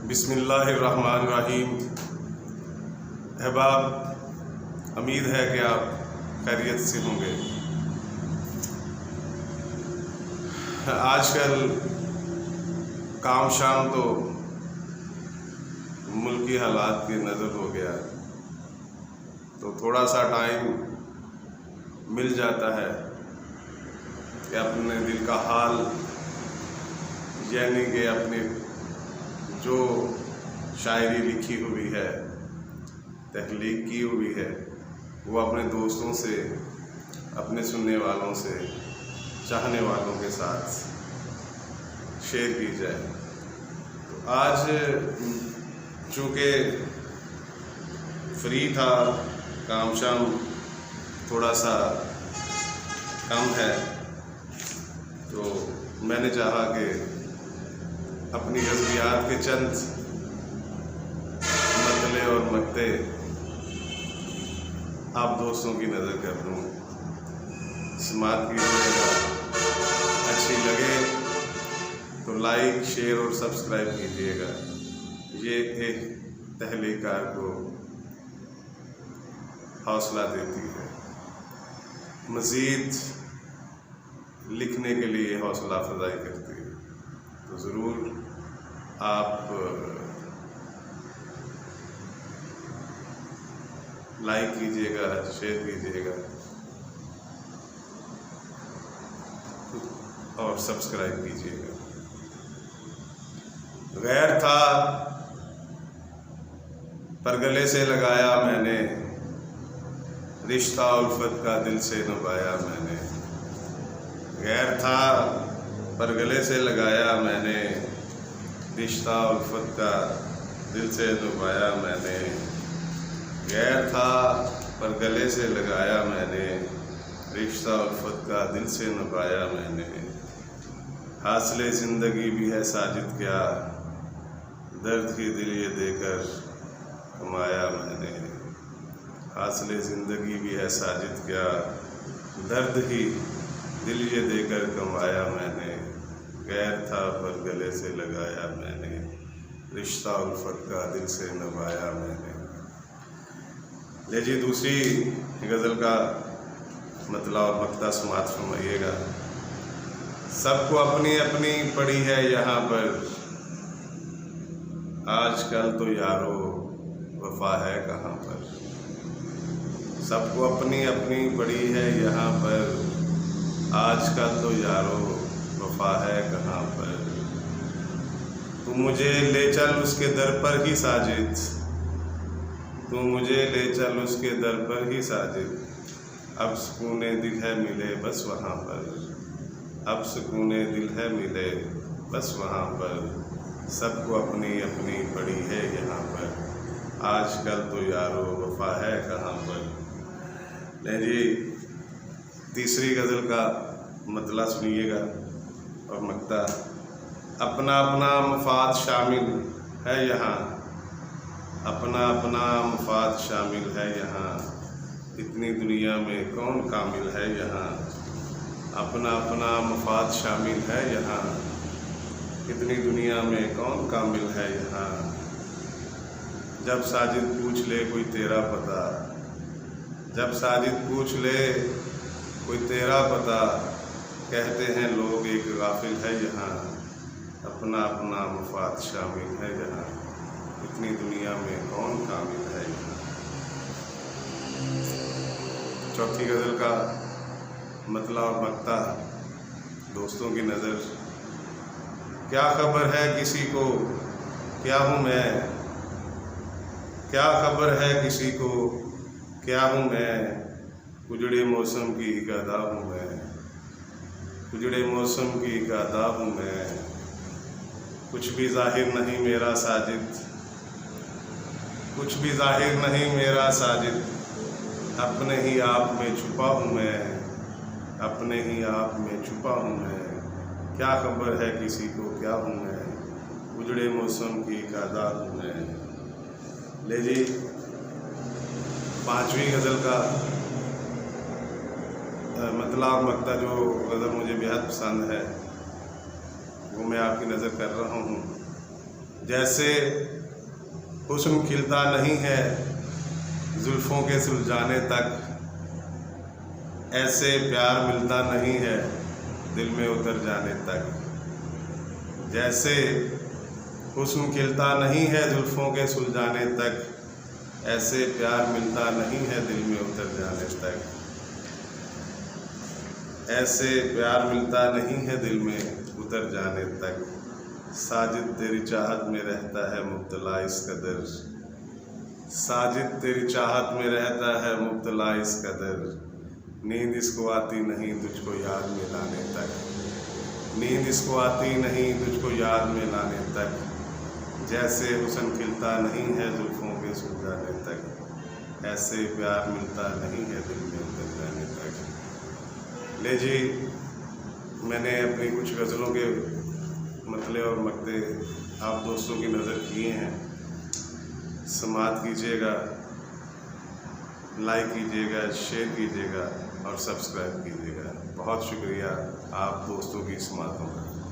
बिस्मिल्लाहिर्रहमानिर्रहीम। अहबाब, उम्मीद है कि आप खैरियत से होंगे। आजकल काम शाम तो मुल्की हालात की नज़र हो गया, तो थोड़ा सा टाइम मिल जाता है कि अपने दिल का हाल, यानी कि अपनी जो शायरी लिखी हुई है, तख्लीक की हुई है, वो अपने दोस्तों से, अपने सुनने वालों से, चाहने वालों के साथ शेयर की जाए। तो आज चूँकि फ्री था, काम शाम थोड़ा सा कम है, तो मैंने चाहा कि अपनी गज़लियात के चंद मतले और मक्ते आप दोस्तों की नज़र कर दूँ। समात कीजिएगा, अच्छी लगे तो लाइक, शेयर और सब्सक्राइब कीजिएगा। ये एक तहलीकार को हौसला देती है, मज़ीद लिखने के लिए हौसला अफजाई करती है। तो ज़रूर आप लाइक कीजिएगा, शेयर कीजिएगा और सब्सक्राइब कीजिएगा। गैर था पर गले से लगाया मैंने, रिश्ता उल्फत का दिल से निभाया मैंने। गैर था पर गले से लगाया मैंने, रिश्ता उल्फत का दिल से निभाया मैंने। गैर था पर गले से लगाया मैंने, रिश्ता उल्फत का दिल से निभाया मैंने। हासिले ज़िंदगी भी है साजिद क्या, दर्द ही दिल ये देकर कमाया मैंने। हासिले ज़िंदगी भी है साजिद क्या, दर्द ही दिल ये देकर कमाया मैंने। गैर था पर गले से लगाया मैंने, रिश्ता उल्फत का दिल से निभाया मैंने। ले जी दूसरी गज़ल का मतला और मक्ता समात फरमाइएगा। सबको अपनी अपनी पड़ी है यहाँ पर, आजकल तो यारो वफा है कहाँ पर। सबको अपनी अपनी पड़ी है यहाँ पर, आजकल तो यारो वफा है कहाँ पर। तू मुझे ले चल उसके दर पर ही साजिद, तू मुझे ले चल उसके दर पर ही साजिद। अब सुकूने दिल है मिले बस वहाँ पर, अब सुकूने दिल है मिले बस वहाँ पर। सबको अपनी अपनी पड़ी है यहाँ पर, आजकल तो यारो वफा है कहाँ पर। ले जी तीसरी गज़ल का मतला सुनिएगा और मक्ता। अपना अपना मफाद शामिल है यहाँ, अपना अपना मफाद शामिल है यहाँ। इतनी दुनिया में कौन कामिल है यहाँ, अपना अपना मफाद शामिल है यहाँ। इतनी दुनिया में कौन कामिल है यहाँ। जब साजिद पूछ ले कोई तेरा पता, जब साजिद पूछ ले कोई तेरा पता, कहते हैं लोग एक गाफिल है यहाँ। अपना अपना मफाद शामिल है यहाँ, इतनी दुनिया में कौन कामिल है यहाँ। चौथी गज़ल का मतला और मक्ता दोस्तों की नज़र। क्या खबर है किसी को क्या हूँ मैं, क्या खबर है किसी को क्या हूँ मैं। उजड़े मौसम की एक अदा हूँ मैं, उजड़े मौसम की एक अदा हूँ मैं। कुछ भी ज़ाहिर नहीं मेरा साजिद, कुछ भी ज़ाहिर नहीं मेरा साजिद। अपने ही आप में छुपा हूँ मैं, अपने ही आप में छुपा हूँ मैं। क्या खबर है किसी को क्या हूँ मैं, उजड़े मौसम की एक अदा हूँ मैं। ले जी पांचवी गज़ल का मतला और मक्ता, जो गज़ल मुझे बेहद पसंद है, वो मैं आपकी नज़र कर रहा हूँ। जैसे हुस्न खिलता नहीं है जुल्फ़ों के सुलझाने तक, ऐसे प्यार मिलता नहीं है दिल में उतर जाने तक। जैसे हुस्न खिलता नहीं है जुल्फ़ों के सुलझाने तक, ऐसे प्यार मिलता नहीं है दिल में उतर जाने तक। ऐसे प्यार मिलता नहीं है दिल में उतर जाने तक। साजिद तेरी चाहत में रहता है मुब्तला इस कदर, साजिद तेरी चाहत में रहता है मुब्तला इस कदर। नींद इसको आती नहीं तुझको याद में लाने तक, नींद इसको आती नहीं तुझको याद में लाने तक। जैसे हुस्न खिलता नहीं है जुल्फ़ों के सुलझाने तक, ऐसे प्यार मिलता नहीं है दिल में उतर जाने तक। ले जी, मैंने अपनी कुछ गज़लों के मतले और मक्ते आप दोस्तों की नज़र किए हैं। समाअत कीजिएगा, लाइक कीजिएगा, शेयर कीजिएगा और सब्सक्राइब कीजिएगा। बहुत शुक्रिया आप दोस्तों की समाअतों का।